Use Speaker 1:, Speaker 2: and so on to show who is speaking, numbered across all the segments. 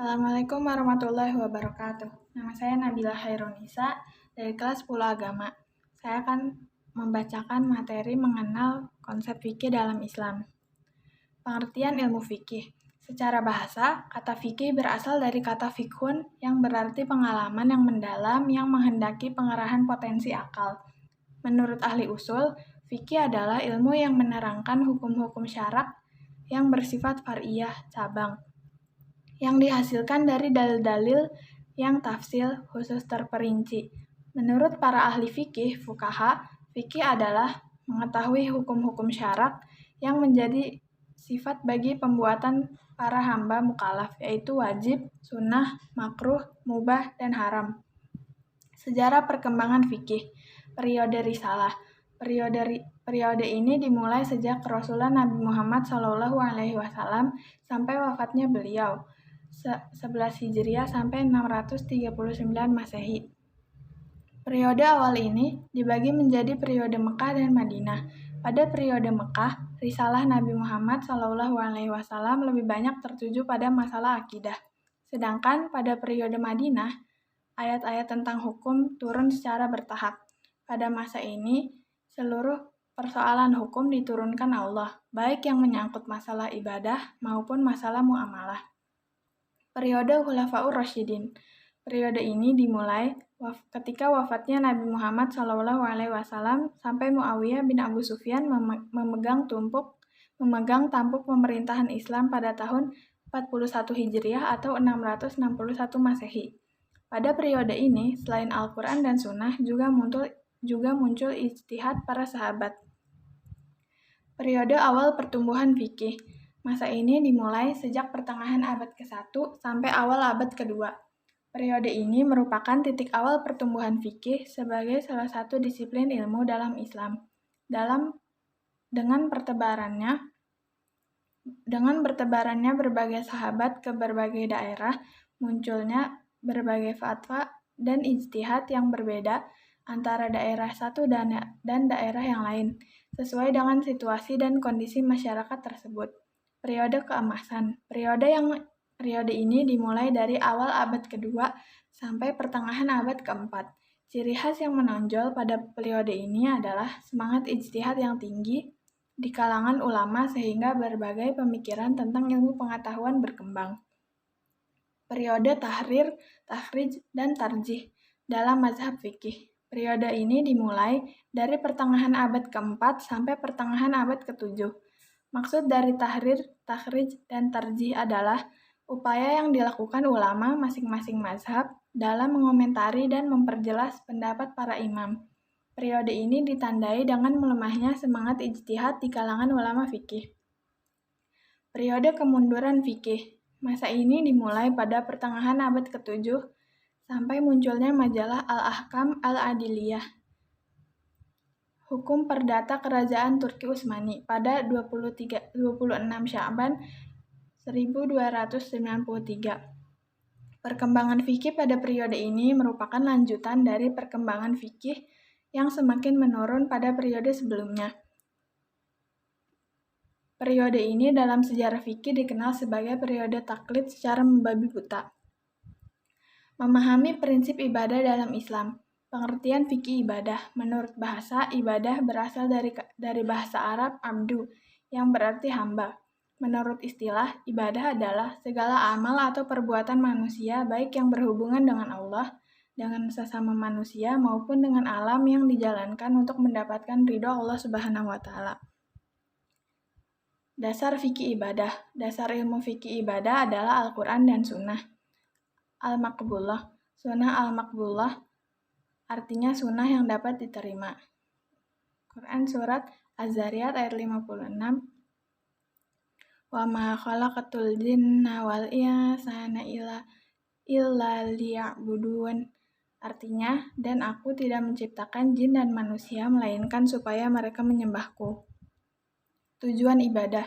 Speaker 1: Assalamualaikum warahmatullahi wabarakatuh. Nama saya Nabila Hairunisa dari kelas 10 Agama. Saya akan membacakan materi mengenal konsep fikih dalam Islam. Pengertian ilmu fikih. Secara bahasa, kata fikih berasal dari kata fikhun yang berarti pengalaman yang mendalam yang menghendaki pengerahan potensi akal. Menurut ahli usul, fikih adalah ilmu yang menerangkan hukum-hukum syarak yang bersifat far'iyah, cabang, yang dihasilkan dari dalil-dalil yang tafsil khusus terperinci. Menurut para ahli fikih, fuqaha, fikih adalah mengetahui hukum-hukum syarak yang menjadi sifat bagi pembuatan para hamba mukallaf, yaitu wajib, sunnah, makruh, mubah, dan haram. Sejarah perkembangan fikih. Periode risalah. Periode ini dimulai sejak Rasulullah Nabi Muhammad SAW sampai wafatnya beliau, 11 Hijriah sampai 639 Masehi. Periode awal ini dibagi menjadi periode Mekah dan Madinah. Pada periode Mekah, risalah Nabi Muhammad SAW lebih banyak tertuju pada masalah akidah. Sedangkan pada periode Madinah, ayat-ayat tentang hukum turun secara bertahap. Pada masa ini, seluruh persoalan hukum diturunkan Allah, baik yang menyangkut masalah ibadah maupun masalah muamalah. Periode Khulafaur Rasyidin. Periode ini dimulai ketika wafatnya Nabi Muhammad SAW sampai Muawiyah bin Abu Sufyan memegang tampuk pemerintahan Islam pada tahun 41 Hijriah atau 661 Masehi. Pada periode ini, selain Al-Quran dan Sunnah, juga muncul ijtihad para sahabat. Periode awal pertumbuhan fikih. Masa ini dimulai sejak pertengahan abad ke-1 sampai awal abad ke-2. Periode ini merupakan titik awal pertumbuhan fikih sebagai salah satu disiplin ilmu dalam Islam. Dengan bertebarannya berbagai sahabat ke berbagai daerah, munculnya berbagai fatwa dan ijtihad yang berbeda antara daerah satu dan daerah yang lain, sesuai dengan situasi dan kondisi masyarakat tersebut. Periode keemasan. Periode ini dimulai dari awal abad kedua sampai pertengahan abad keempat. Ciri khas yang menonjol pada periode ini adalah semangat ijtihad yang tinggi di kalangan ulama sehingga berbagai pemikiran tentang ilmu pengetahuan berkembang. Periode tahrir, takhrij, dan tarjih dalam mazhab fikih. Periode ini dimulai dari pertengahan abad ke-4 sampai pertengahan abad ke-7. Maksud dari tahrir, takhrij, dan tarjih adalah upaya yang dilakukan ulama masing-masing mazhab dalam mengomentari dan memperjelas pendapat para imam. Periode ini ditandai dengan melemahnya semangat ijtihad di kalangan ulama fikih. Periode kemunduran fikih. Masa ini dimulai pada pertengahan abad ke-7 sampai munculnya majalah Al-Ahkam Al-Adiliyah, hukum perdata Kerajaan Turki Utsmani pada 26 Sya'ban 1293. Perkembangan fikih pada periode ini merupakan lanjutan dari perkembangan fikih yang semakin menurun pada periode sebelumnya. Periode ini dalam sejarah fikih dikenal sebagai periode taklid secara membabi buta. Memahami prinsip ibadah dalam Islam. Pengertian fikih ibadah. Menurut bahasa, ibadah berasal dari bahasa Arab abdu, yang berarti hamba. Menurut istilah, ibadah adalah segala amal atau perbuatan manusia baik yang berhubungan dengan Allah, dengan sesama manusia, maupun dengan alam yang dijalankan untuk mendapatkan ridho Allah Subhanahu wa Ta'ala. Dasar fikih ibadah. Dasar ilmu fikih ibadah adalah Al-Quran dan Sunnah Al-Maqbulah. Sunnah Al-Maqbulah artinya sunnah yang dapat diterima. Quran Surat Az-Zariyat ayat 56. Wa ma khalaqatul jinna wal insa illa liya'budun. Artinya, dan aku tidak menciptakan jin dan manusia melainkan supaya mereka menyembahku. Tujuan ibadah.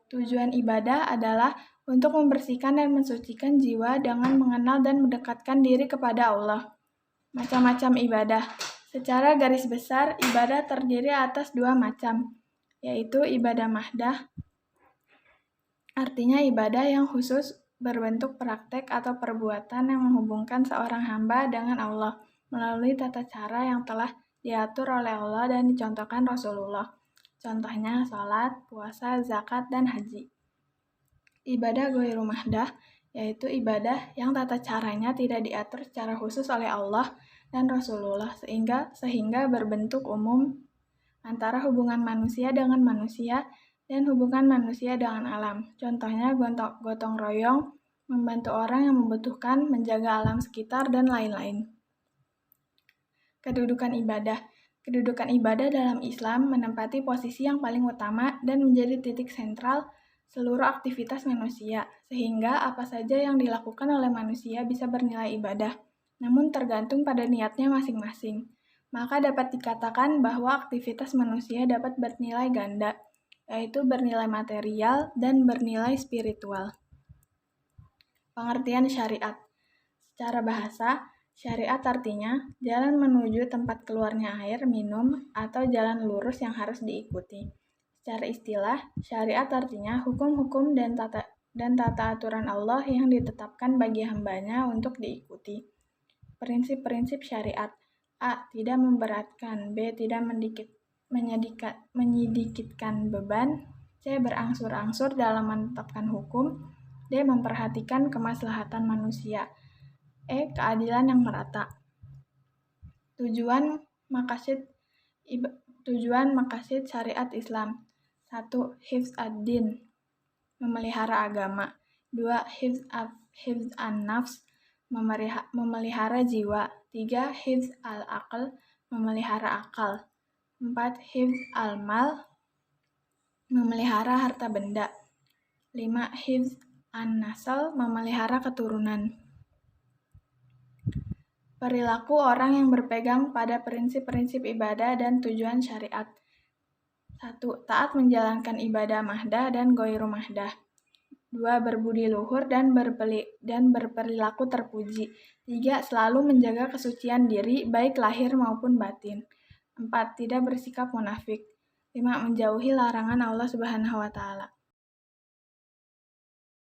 Speaker 1: Tujuan ibadah adalah untuk membersihkan dan mensucikan jiwa dengan mengenal dan mendekatkan diri kepada Allah. Macam-macam ibadah. Secara garis besar, ibadah terdiri atas 2 macam, yaitu ibadah mahdah, artinya ibadah yang khusus berbentuk praktek atau perbuatan yang menghubungkan seorang hamba dengan Allah melalui tata cara yang telah diatur oleh Allah dan dicontohkan Rasulullah. Contohnya sholat, puasa, zakat, dan haji. Ibadah ghairu mahdah yaitu ibadah yang tata caranya tidak diatur secara khusus oleh Allah dan Rasulullah sehingga berbentuk umum antara hubungan manusia dengan manusia dan hubungan manusia dengan alam. Contohnya gotong royong, membantu orang yang membutuhkan, menjaga alam sekitar, dan lain-lain. Kedudukan ibadah. Kedudukan ibadah dalam Islam menempati posisi yang paling utama dan menjadi titik sentral seluruh aktivitas manusia, sehingga apa saja yang dilakukan oleh manusia bisa bernilai ibadah, namun tergantung pada niatnya masing-masing. Maka dapat dikatakan bahwa aktivitas manusia dapat bernilai ganda, yaitu bernilai material dan bernilai spiritual. Pengertian syariat. Secara bahasa, syariat artinya jalan menuju tempat keluarnya air minum atau jalan lurus yang harus diikuti. Secara istilah, syariat artinya hukum-hukum dan tata aturan Allah yang ditetapkan bagi hambanya untuk diikuti. Prinsip-prinsip syariat. A. Tidak memberatkan. B. Tidak menyedikitkan beban. C. Berangsur-angsur dalam menetapkan hukum. D. Memperhatikan kemaslahatan manusia. E. Keadilan yang merata. Tujuan maqasid syariat Islam. 1. Hifz ad-din, memelihara agama. 2. Hifz an-nafs, memelihara jiwa. 3. Hifz al-aql, memelihara akal. 4. Hifz al-mal, memelihara harta benda. 5. Hifz an-nasl, memelihara keturunan. Perilaku orang yang berpegang pada prinsip-prinsip ibadah dan tujuan syariat. 1. Taat menjalankan ibadah mahdah dan ghairu mahdah. 2. Berbudi luhur dan berperilaku terpuji. 3. Selalu menjaga kesucian diri baik lahir maupun batin. 4. Tidak bersikap munafik. 5. Menjauhi larangan Allah Subhanahu wa Ta'ala.